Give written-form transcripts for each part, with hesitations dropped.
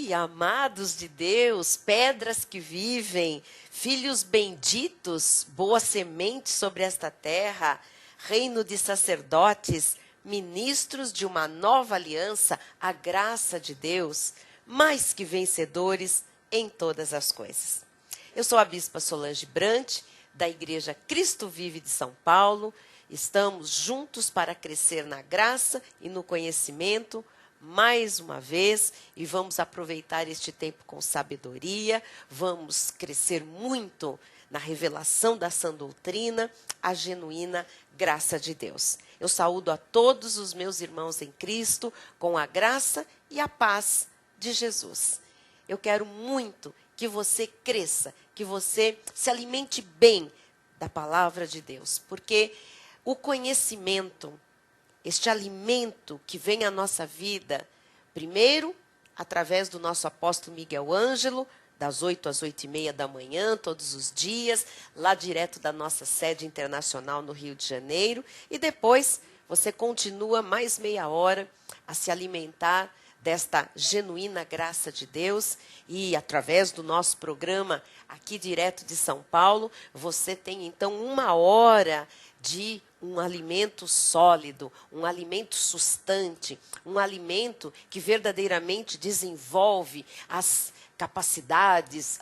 Oi, amados de Deus, pedras que vivem, filhos benditos, boa semente sobre esta terra, reino de sacerdotes, ministros de uma nova aliança, a graça de Deus, mais que vencedores em todas as coisas. Eu sou a Bispa Solange Brant, da Igreja Cristo Vive de São Paulo. Estamos juntos para crescer na graça e no conhecimento, mais uma vez, e vamos aproveitar este tempo com sabedoria, vamos crescer muito na revelação da sã doutrina, a genuína graça de Deus. Eu saúdo a todos os meus irmãos em Cristo com a graça e a paz de Jesus. Eu quero muito que você cresça, que você se alimente bem da palavra de Deus, porque o conhecimento, este alimento que vem à nossa vida, primeiro, através do nosso apóstolo Miguel Ângelo, das 8 às 8h30 da manhã, todos os dias, lá direto da nossa sede internacional no Rio de Janeiro, e depois você continua mais meia hora a se alimentar desta genuína graça de Deus, e através do nosso programa aqui direto de São Paulo, você tem então 1 hora de um alimento sólido, um alimento sustante, um alimento que verdadeiramente desenvolve as capacidades,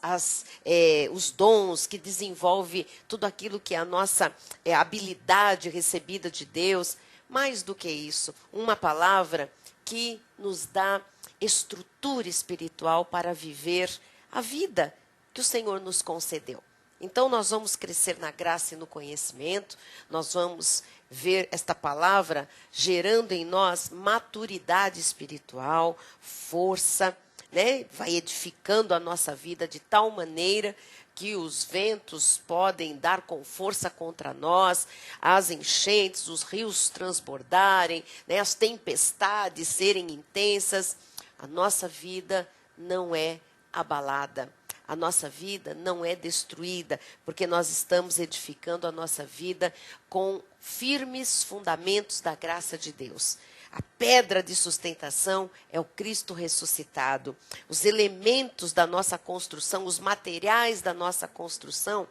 os dons, que desenvolve tudo aquilo que é a nossa habilidade recebida de Deus. Mais do que isso, uma palavra que nos dá estrutura espiritual para viver a vida que o Senhor nos concedeu. Então, nós vamos crescer na graça e no conhecimento, nós vamos ver esta palavra gerando em nós maturidade espiritual, força, né? Vai edificando a nossa vida de tal maneira que os ventos podem dar com força contra nós, as enchentes, os rios transbordarem, né? As tempestades serem intensas. A nossa vida não é abalada. A nossa vida não é destruída, porque nós estamos edificando a nossa vida com firmes fundamentos da graça de Deus. A pedra de sustentação é o Cristo ressuscitado. Os elementos da nossa construção, os materiais da nossa construção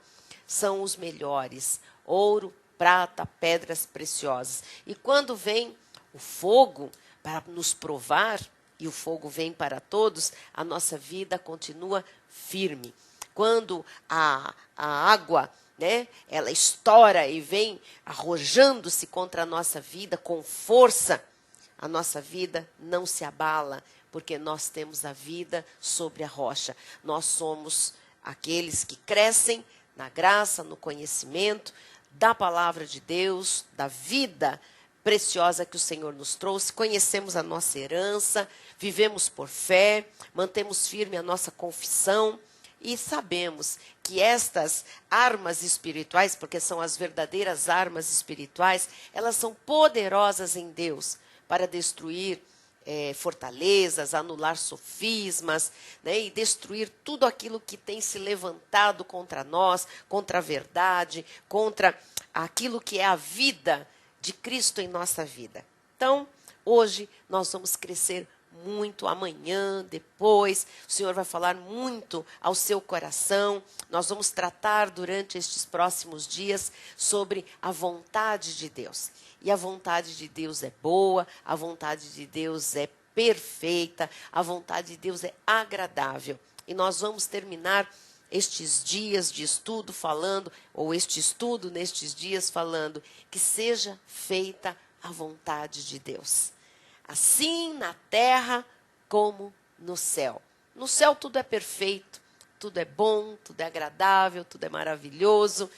são os melhores: ouro, prata, pedras preciosas. E quando vem o fogo para nos provar, e o fogo vem para todos, a nossa vida continua firme. Quando a água, né, ela estoura e vem arrojando-se contra a nossa vida com força, a nossa vida não se abala, porque nós temos a vida sobre a rocha. Nós somos aqueles que crescem na graça, no conhecimento da palavra de Deus, da vida preciosa que o Senhor nos trouxe. Conhecemos a nossa herança, vivemos por fé, mantemos firme a nossa confissão e sabemos que estas armas espirituais, porque são as verdadeiras armas espirituais, elas são poderosas em Deus para destruir fortalezas, anular sofismas, né, e destruir tudo aquilo que tem se levantado contra nós, contra a verdade, contra aquilo que é a vida de Cristo em nossa vida. Então, hoje nós vamos crescer muito, amanhã, depois, o Senhor vai falar muito ao seu coração. Nós vamos tratar durante estes próximos dias sobre a vontade de Deus. E a vontade de Deus é boa, a vontade de Deus é perfeita, a vontade de Deus é agradável. E nós vamos terminar estes dias de estudo falando, ou este estudo nestes dias falando, que seja feita a vontade de Deus. Assim na terra como no céu. No céu tudo é perfeito, tudo é bom, tudo é agradável, tudo é maravilhoso.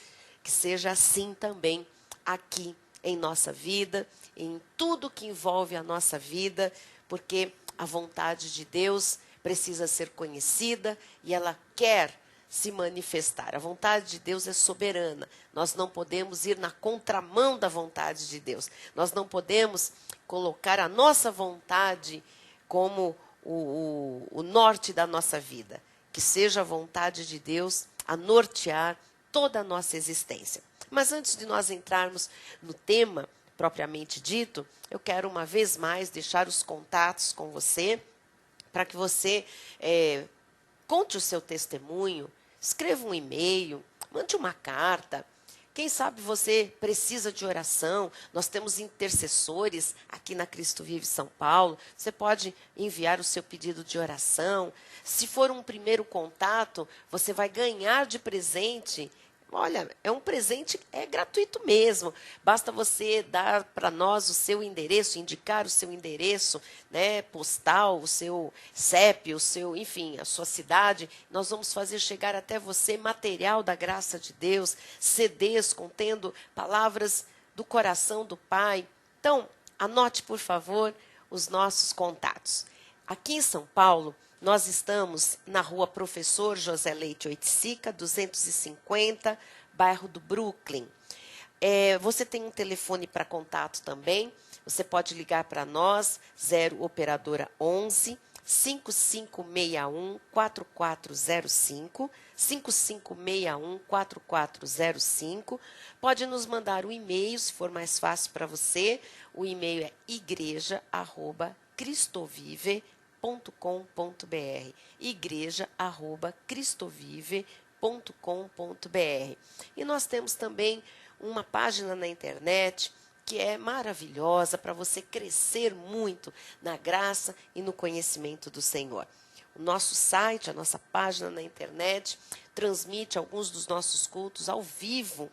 Que seja assim também aqui em nossa vida, em tudo que envolve a nossa vida, porque a vontade de Deus precisa ser conhecida e ela quer se manifestar. A vontade de Deus é soberana. Nós não podemos ir na contramão da vontade de Deus. Nós não podemos colocar a nossa vontade como o norte da nossa vida. Que seja a vontade de Deus a nortear toda a nossa existência. Mas antes de nós entrarmos no tema propriamente dito, eu quero uma vez mais deixar os contatos com você para que você conte o seu testemunho, escreva um e-mail, mande uma carta. Quem sabe você precisa de oração. Nós temos intercessores aqui na Cristo Vive São Paulo. Você pode enviar o seu pedido de oração. Se for um primeiro contato, você vai ganhar de presente. Olha, é um presente, é gratuito mesmo. Basta você dar para nós o seu endereço, indicar o seu endereço, né, postal, o seu CEP, enfim, a sua cidade. Nós vamos fazer chegar até você material da graça de Deus, CDs contendo palavras do coração do Pai. Então, anote, por favor, os nossos contatos. Aqui em São Paulo, nós estamos na rua Professor José Leite Oiticica, 250, bairro do Brooklyn. Você tem um telefone para contato também. Você pode ligar para nós, 0 operadora 11 5561 4405, 5561 4405. Pode nos mandar um e-mail, se for mais fácil para você. O e-mail é igreja@cristovive.com.br, igreja@cristovive.com.br. E nós temos também uma página na internet que é maravilhosa para você crescer muito na graça e no conhecimento do Senhor. O nosso site, a nossa página na internet, transmite alguns dos nossos cultos ao vivo,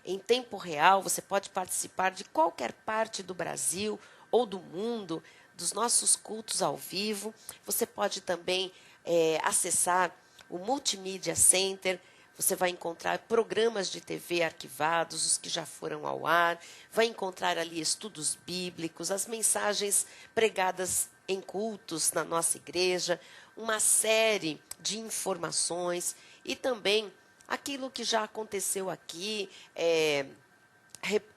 em tempo real. Você pode participar de qualquer parte do Brasil ou do mundo, dos nossos cultos ao vivo. Você pode também acessar o Multimídia Center. Você vai encontrar programas de TV arquivados, os que já foram ao ar. Vai encontrar ali estudos bíblicos, as mensagens pregadas em cultos na nossa igreja, uma série de informações e também aquilo que já aconteceu aqui,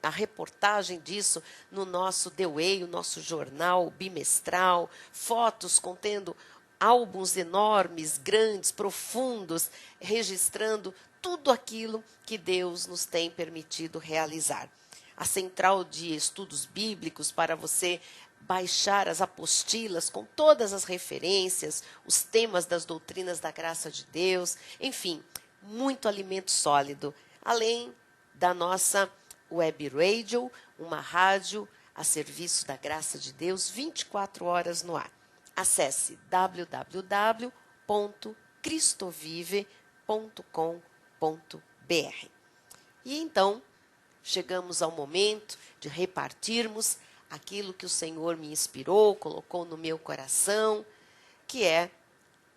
a reportagem disso no nosso The Way, o nosso jornal bimestral, fotos contendo álbuns enormes, grandes, profundos, registrando tudo aquilo que Deus nos tem permitido realizar. A central de estudos bíblicos para você baixar as apostilas com todas as referências, os temas das doutrinas da graça de Deus, enfim, muito alimento sólido, além da nossa web radio, uma rádio a serviço da graça de Deus, 24 horas no ar. Acesse www.cristovive.com.br. E então, chegamos ao momento de repartirmos aquilo que o Senhor me inspirou, colocou no meu coração, que é: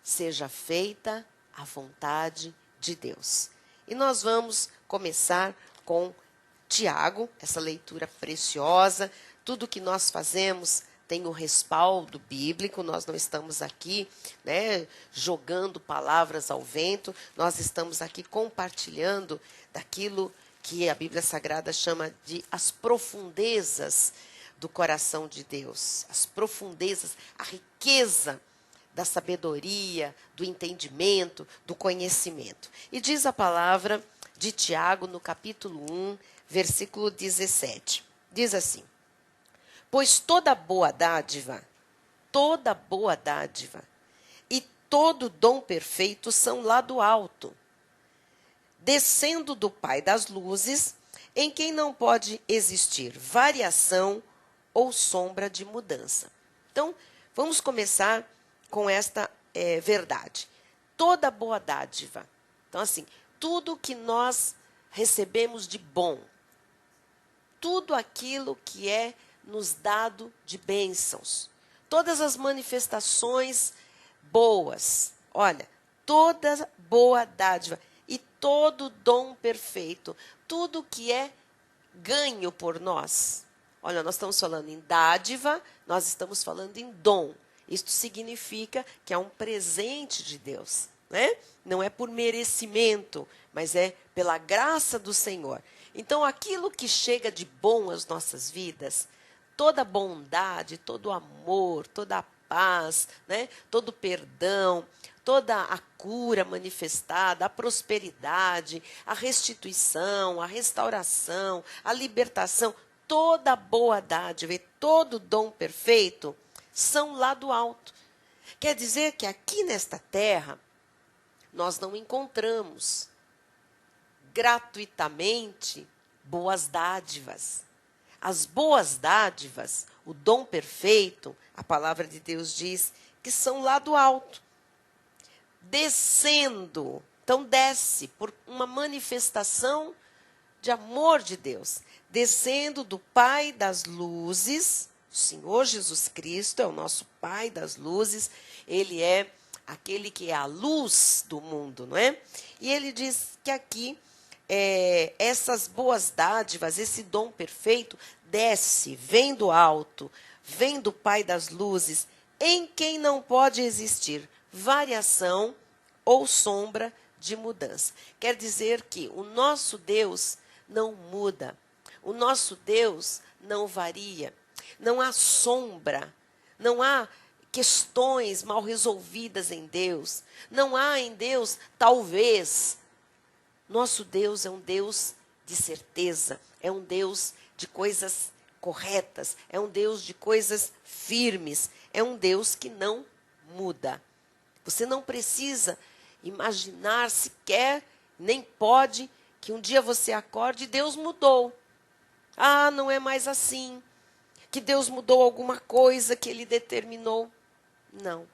seja feita a vontade de Deus. E nós vamos começar com Tiago, essa leitura preciosa. Tudo que nós fazemos tem o respaldo bíblico. Nós não estamos aqui, jogando palavras ao vento. Nós estamos aqui compartilhando daquilo que a Bíblia Sagrada chama de as profundezas do coração de Deus. As profundezas, a riqueza da sabedoria, do entendimento, do conhecimento. E diz a palavra de Tiago no capítulo 1, versículo 17. Diz assim: pois toda boa dádiva e todo dom perfeito são lá do alto, descendo do Pai das luzes, em quem não pode existir variação ou sombra de mudança. Então, vamos começar com esta verdade. Toda boa dádiva. Então, assim, tudo que nós recebemos de bom, tudo aquilo que é nos dado de bênçãos, todas as manifestações boas, olha, toda boa dádiva e todo dom perfeito, tudo que é ganho por nós. Olha, nós estamos falando em dádiva, nós estamos falando em dom. Isto significa que é um presente de Deus, né? Não é por merecimento, mas é pela graça do Senhor. Então, aquilo que chega de bom às nossas vidas, toda bondade, todo amor, toda a paz, todo perdão, toda a cura manifestada, a prosperidade, a restituição, a restauração, a libertação, toda boa dádiva e todo dom perfeito são lá do alto. Quer dizer que aqui nesta terra, nós não encontramos gratuitamente boas dádivas. As boas dádivas, o dom perfeito, a palavra de Deus diz que são lá do alto, descendo. Então desce por uma manifestação de amor de Deus, descendo do Pai das luzes. O Senhor Jesus Cristo é o nosso Pai das luzes, ele é aquele que é a luz do mundo, não é? E ele diz que aqui essas boas dádivas, esse dom perfeito, desce, vem do alto, vem do Pai das luzes, em quem não pode existir variação ou sombra de mudança. Quer dizer que o nosso Deus não muda, o nosso Deus não varia, não há sombra, não há questões mal resolvidas em Deus, não há em Deus talvez. Nosso Deus é um Deus de certeza, é um Deus de coisas corretas, é um Deus de coisas firmes, é um Deus que não muda. Você não precisa imaginar sequer, nem pode, que um dia você acorde e Deus mudou. Ah, não é mais assim. Que Deus mudou alguma coisa que Ele determinou. Não.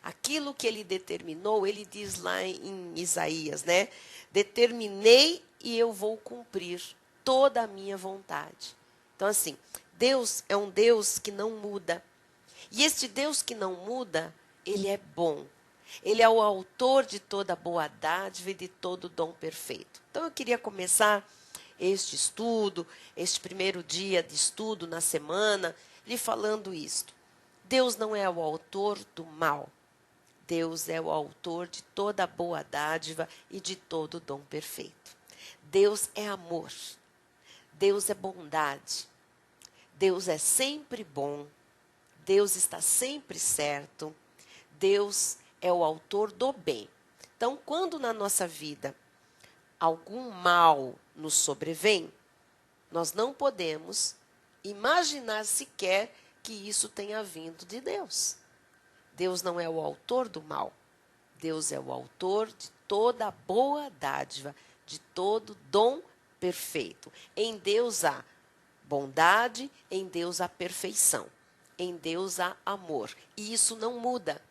Aquilo que Ele determinou, Ele diz lá em Isaías, né? Determinei e eu vou cumprir toda a minha vontade. Então, assim, Deus é um Deus que não muda. E este Deus que não muda, Ele é bom. Ele é o autor de toda boa dádiva e de todo dom perfeito. Então, eu queria começar este estudo, este primeiro dia de estudo na semana, lhe falando isto. Deus não é o autor do mal. Deus é o autor de toda boa dádiva e de todo dom perfeito. Deus é amor. Deus é bondade. Deus é sempre bom. Deus está sempre certo. Deus é o autor do bem. Então, quando na nossa vida algum mal nos sobrevém, nós não podemos imaginar sequer que isso tenha vindo de Deus. Deus não é o autor do mal. Deus é o autor de toda boa dádiva, de todo dom perfeito. Em Deus há bondade, em Deus há perfeição, em Deus há amor. E isso não muda.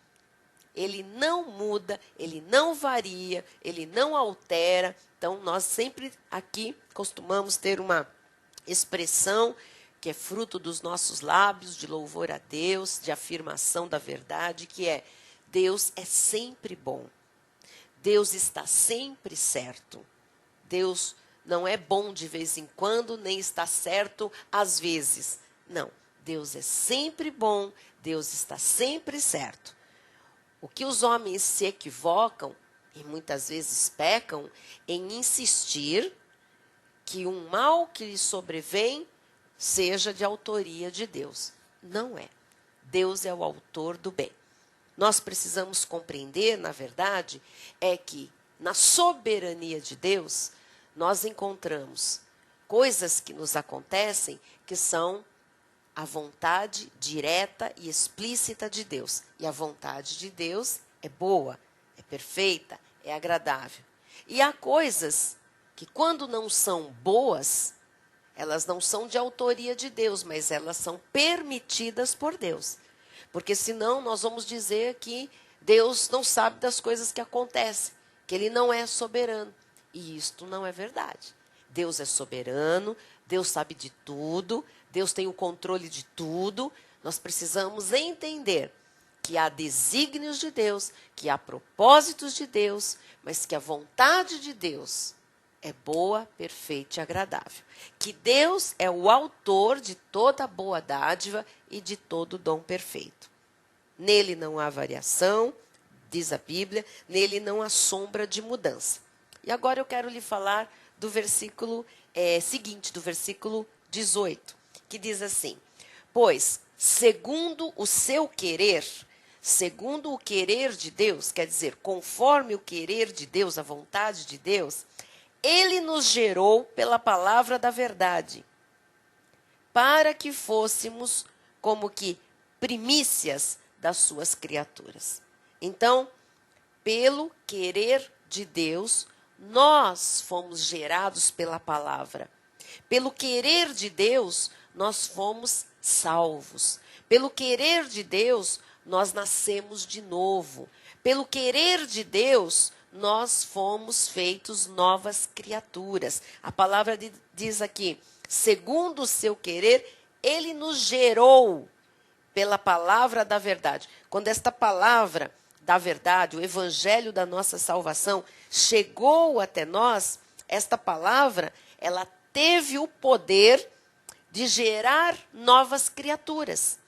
Ele não muda, ele não varia, ele não altera. Então, nós sempre aqui costumamos ter uma expressão que é fruto dos nossos lábios, de louvor a Deus, de afirmação da verdade, que é: Deus é sempre bom. Deus está sempre certo. Deus não é bom de vez em quando, nem está certo às vezes. Não, Deus é sempre bom, Deus está sempre certo. O que os homens se equivocam, e muitas vezes pecam, em insistir que um mal que lhes sobrevém seja de autoria de Deus. Não é. Deus é o autor do bem. Nós precisamos compreender, na verdade, é que na soberania de Deus, nós encontramos coisas que nos acontecem que são a vontade direta e explícita de Deus. E a vontade de Deus é boa, é perfeita, é agradável. E há coisas que, quando não são boas, elas não são de autoria de Deus, mas elas são permitidas por Deus. Porque senão nós vamos dizer que Deus não sabe das coisas que acontecem, que Ele não é soberano. E isto não é verdade. Deus é soberano, Deus sabe de tudo, Deus tem o controle de tudo. Nós precisamos entender que há desígnios de Deus, que há propósitos de Deus, mas que a vontade de Deus é boa, perfeita e agradável. Que Deus é o autor de toda boa dádiva e de todo dom perfeito. Nele não há variação, diz a Bíblia, nele não há sombra de mudança. E agora eu quero lhe falar do versículo seguinte, do versículo 18, que diz assim: pois, segundo o seu querer, segundo o querer de Deus, quer dizer, conforme o querer de Deus, a vontade de Deus, Ele nos gerou pela palavra da verdade, para que fôssemos como que primícias das suas criaturas. Então, pelo querer de Deus, nós fomos gerados pela palavra. Pelo querer de Deus, nós fomos salvos. Pelo querer de Deus, nós nascemos de novo. Pelo querer de Deus, nós fomos feitos novas criaturas. A palavra diz aqui, segundo o seu querer, ele nos gerou pela palavra da verdade. Quando esta palavra da verdade, o evangelho da nossa salvação, chegou até nós, esta palavra, ela teve o poder de gerar novas criaturas.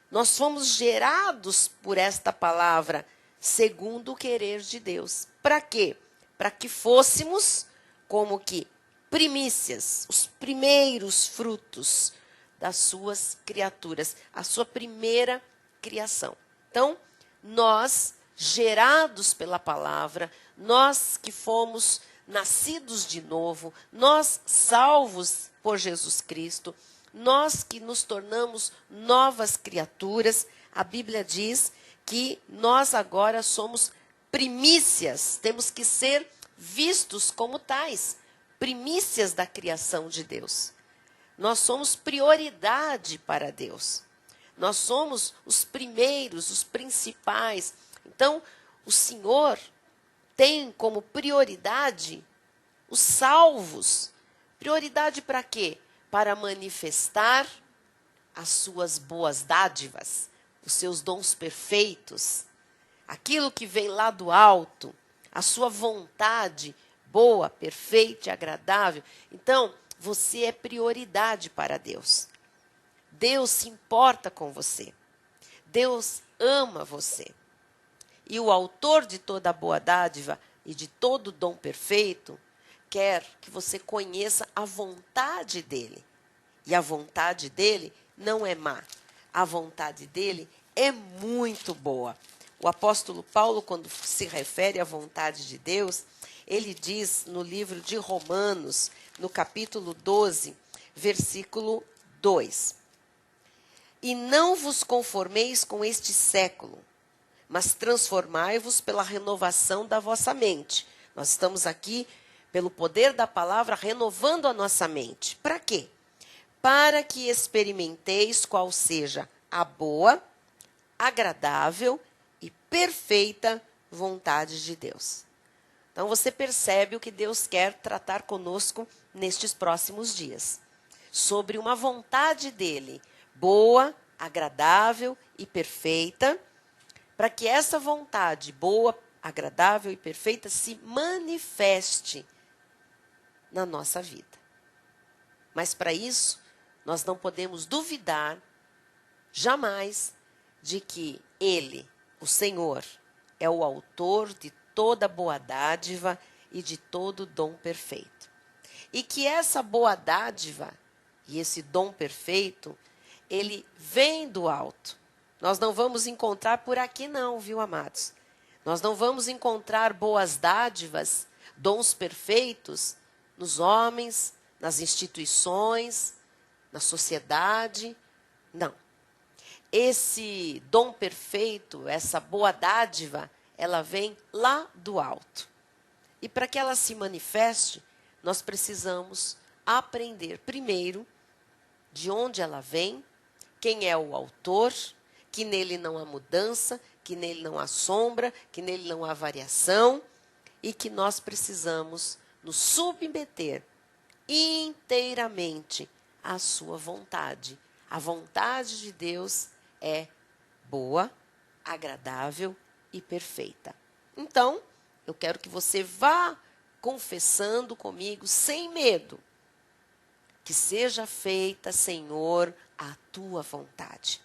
Nós fomos gerados por esta palavra, segundo o querer de Deus. Para quê? Para que fôssemos como que primícias, os primeiros frutos das suas criaturas, a sua primeira criação. Então, nós, gerados pela palavra, nós que fomos nascidos de novo, nós salvos por Jesus Cristo, nós que nos tornamos novas criaturas, a Bíblia diz que nós agora somos primícias, temos que ser vistos como tais, primícias da criação de Deus. Nós somos prioridade para Deus. Nós somos os primeiros, os principais. Então, o Senhor tem como prioridade os salvos. Prioridade para quê? Para manifestar as suas boas dádivas, os seus dons perfeitos, aquilo que vem lá do alto, a sua vontade boa, perfeita e agradável. Então, você é prioridade para Deus. Deus se importa com você. Deus ama você. E o autor de toda a boa dádiva e de todo dom perfeito quer que você conheça a vontade dele. E a vontade dele não é má. A vontade dele é muito boa. O apóstolo Paulo, quando se refere à vontade de Deus, ele diz no livro de Romanos, no capítulo 12, versículo 2. E não vos conformeis com este século, mas transformai-vos pela renovação da vossa mente. Nós estamos aqui, pelo poder da palavra, renovando a nossa mente. Para quê? Para que experimenteis qual seja a boa, agradável e perfeita vontade de Deus. Então você percebe o que Deus quer tratar conosco nestes próximos dias. Sobre uma vontade dele, boa, agradável e perfeita, para que essa vontade boa, agradável e perfeita se manifeste na nossa vida. Mas para isso, nós não podemos duvidar jamais de que ele, o Senhor, é o autor de toda boa dádiva e de todo dom perfeito. E que essa boa dádiva e esse dom perfeito, ele vem do alto. Nós não vamos encontrar por aqui não, viu, amados? Nós não vamos encontrar boas dádivas, dons perfeitos nos homens, nas instituições, na sociedade. Não. Esse dom perfeito, essa boa dádiva, ela vem lá do alto. E para que ela se manifeste, nós precisamos aprender primeiro de onde ela vem, quem é o autor, que nele não há mudança, que nele não há sombra, que nele não há variação, e que nós precisamos nos submeter inteiramente à sua vontade. A vontade de Deus é boa, agradável e perfeita. Então, eu quero que você vá confessando comigo sem medo. Que seja feita, Senhor, a tua vontade.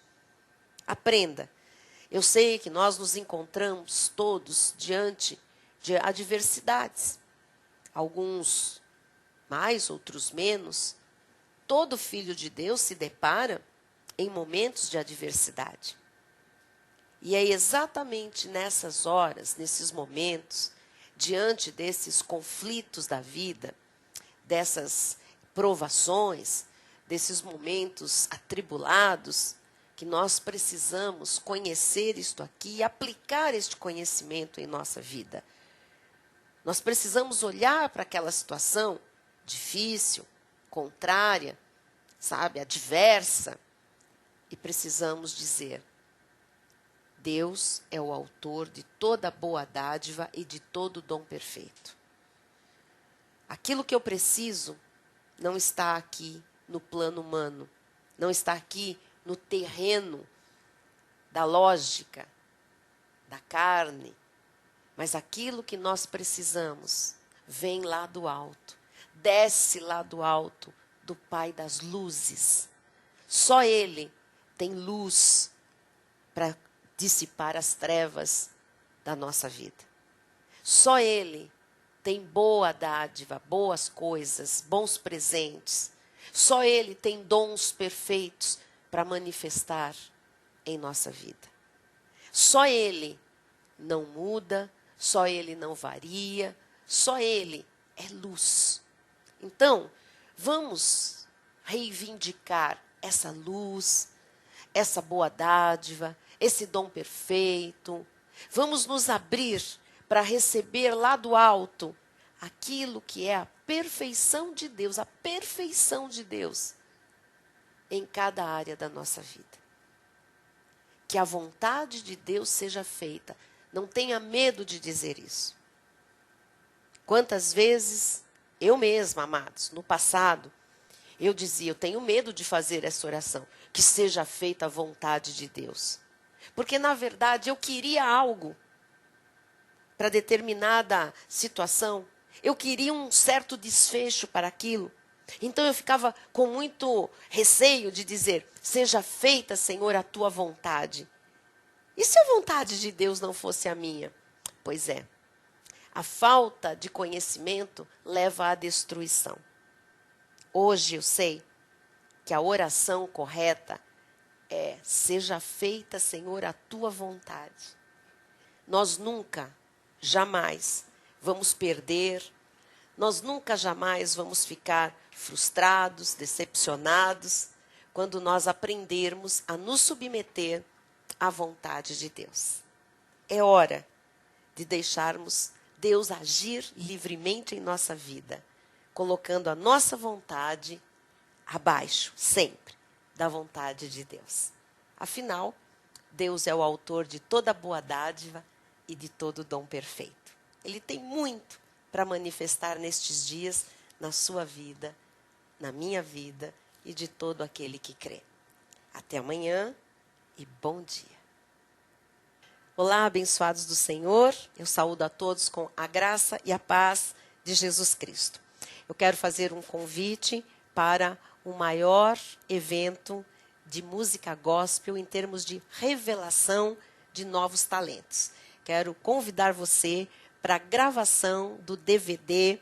Aprenda. Eu sei que nós nos encontramos todos diante de adversidades. Alguns mais, outros menos. Todo filho de Deus se depara em momentos de adversidade. E é exatamente nessas horas, nesses momentos, diante desses conflitos da vida, dessas provações, desses momentos atribulados, que nós precisamos conhecer isto aqui e aplicar este conhecimento em nossa vida. Nós precisamos olhar para aquela situação difícil, contrária, sabe, adversa, e precisamos dizer: Deus é o autor de toda boa dádiva e de todo dom perfeito. Aquilo que eu preciso não está aqui no plano humano, não está aqui no terreno da lógica, da carne, mas aquilo que nós precisamos vem lá do alto, desce lá do alto do Pai das luzes. Só Ele tem luz para dissipar as trevas da nossa vida. Só Ele tem boa dádiva, boas coisas, bons presentes. Só Ele tem dons perfeitos para manifestar em nossa vida. Só Ele não muda, só Ele não varia, só Ele é luz. Então, vamos reivindicar essa luz, essa boa dádiva, esse dom perfeito. Vamos nos abrir para receber lá do alto aquilo que é a perfeição de Deus, a perfeição de Deus em cada área da nossa vida. Que a vontade de Deus seja feita. Não tenha medo de dizer isso. Quantas vezes eu mesma, amados, no passado, eu dizia: eu tenho medo de fazer essa oração, que seja feita a vontade de Deus. Porque, na verdade, eu queria algo para determinada situação. Eu queria um certo desfecho para aquilo. Então, eu ficava com muito receio de dizer: seja feita, Senhor, a tua vontade. E se a vontade de Deus não fosse a minha? Pois é, a falta de conhecimento leva à destruição. Hoje eu sei que a oração correta é: seja feita, Senhor, a tua vontade. Nós nunca, jamais vamos perder, nós nunca, jamais vamos ficar frustrados, decepcionados, quando nós aprendermos a nos submeter à vontade de Deus. É hora de deixarmos Deus agir livremente em nossa vida, colocando a nossa vontade abaixo, sempre, da vontade de Deus. Afinal, Deus é o autor de toda boa dádiva e de todo dom perfeito. Ele tem muito para manifestar nestes dias, na sua vida, na minha vida e de todo aquele que crê. Até amanhã e bom dia. Olá, abençoados do Senhor. Eu saúdo a todos com a graça e a paz de Jesus Cristo. Eu quero fazer um convite para o maior evento de música gospel em termos de revelação de novos talentos. Quero convidar você para a gravação do DVD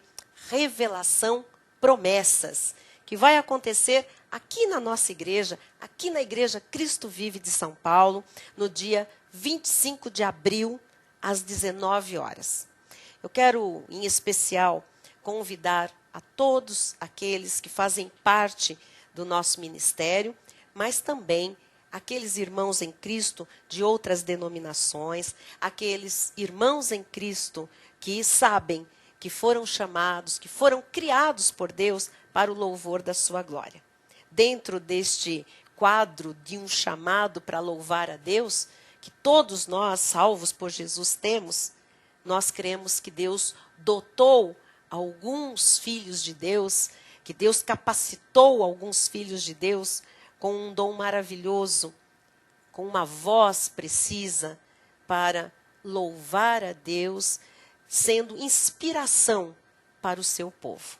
Revelação Promessas, que vai acontecer aqui na nossa igreja, aqui na Igreja Cristo Vive de São Paulo, no dia 25 de abril, às 19 horas. Eu quero, em especial, convidar a todos aqueles que fazem parte do nosso ministério, mas também aqueles irmãos em Cristo de outras denominações, aqueles irmãos em Cristo que sabem que foram chamados, que foram criados por Deus para o louvor da sua glória. Dentro deste quadro de um chamado para louvar a Deus, que todos nós, salvos por Jesus, temos, nós cremos que Deus dotou alguns filhos de Deus, que Deus capacitou alguns filhos de Deus com um dom maravilhoso, com uma voz precisa para louvar a Deus, sendo inspiração para o seu povo.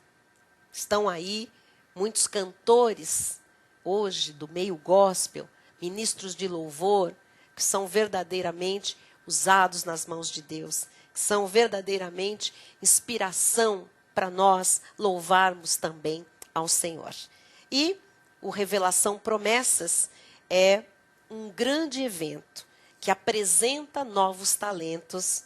Estão aí muitos cantores hoje do meio gospel, ministros de louvor, que são verdadeiramente usados nas mãos de Deus, que são verdadeiramente inspiração para nós louvarmos também ao Senhor. E o Revelação Promessas é um grande evento que apresenta novos talentos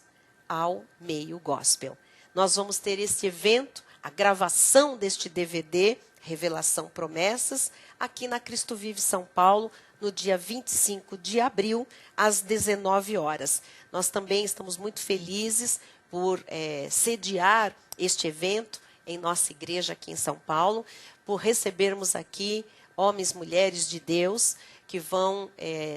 ao meio gospel. Nós vamos ter esse evento, a gravação deste DVD, Revelação Promessas, aqui na Cristo Vive São Paulo, no dia 25 de abril, às 19 horas. Nós também estamos muito felizes por sediar este evento em nossa igreja aqui em São Paulo, por recebermos aqui homens e mulheres de Deus que vão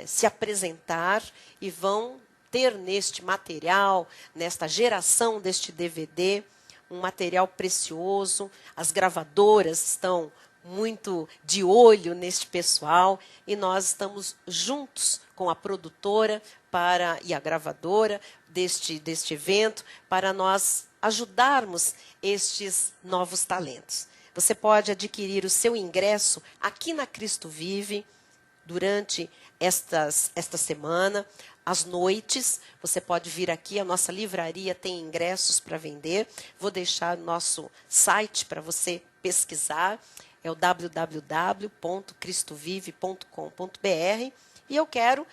se apresentar e vão ter neste material, nesta geração deste DVD, um material precioso. As gravadoras estão muito de olho neste pessoal e nós estamos juntos com a produtora e a gravadora deste evento para nós ajudarmos estes novos talentos. Você pode adquirir o seu ingresso aqui na Cristo Vive durante esta semana, às noites. Você pode vir aqui, a nossa livraria tem ingressos para vender. Vou deixar o nosso site para você pesquisar, é o www.cristovive.com.br. E eu quero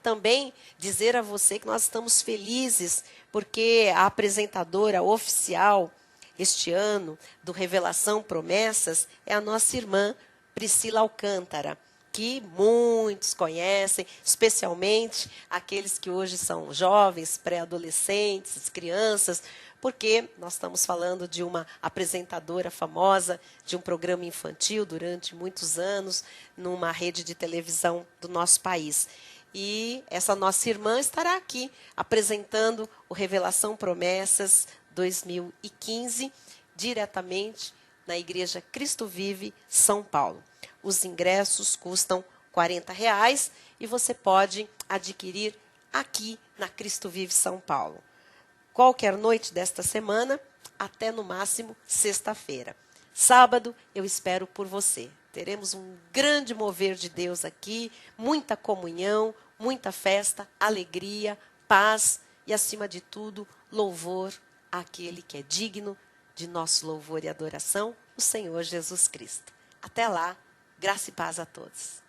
também dizer a você que nós estamos felizes, porque a apresentadora oficial este ano do Revelação Promessas é a nossa irmã Priscila Alcântara, que muitos conhecem, especialmente aqueles que hoje são jovens, pré-adolescentes, crianças, porque nós estamos falando de uma apresentadora famosa de um programa infantil durante muitos anos, numa rede de televisão do nosso país. E essa nossa irmã estará aqui apresentando o Revelação Promessas 2015, diretamente na Igreja Cristo Vive, São Paulo. Os ingressos custam R$40 e você pode adquirir aqui na Cristo Vive São Paulo. Qualquer noite desta semana, até no máximo sexta-feira. Sábado, eu espero por você. Teremos um grande mover de Deus aqui, muita comunhão, muita festa, alegria, paz e, acima de tudo, louvor àquele que é digno de nosso louvor e adoração, o Senhor Jesus Cristo. Até lá, graça e paz a todos.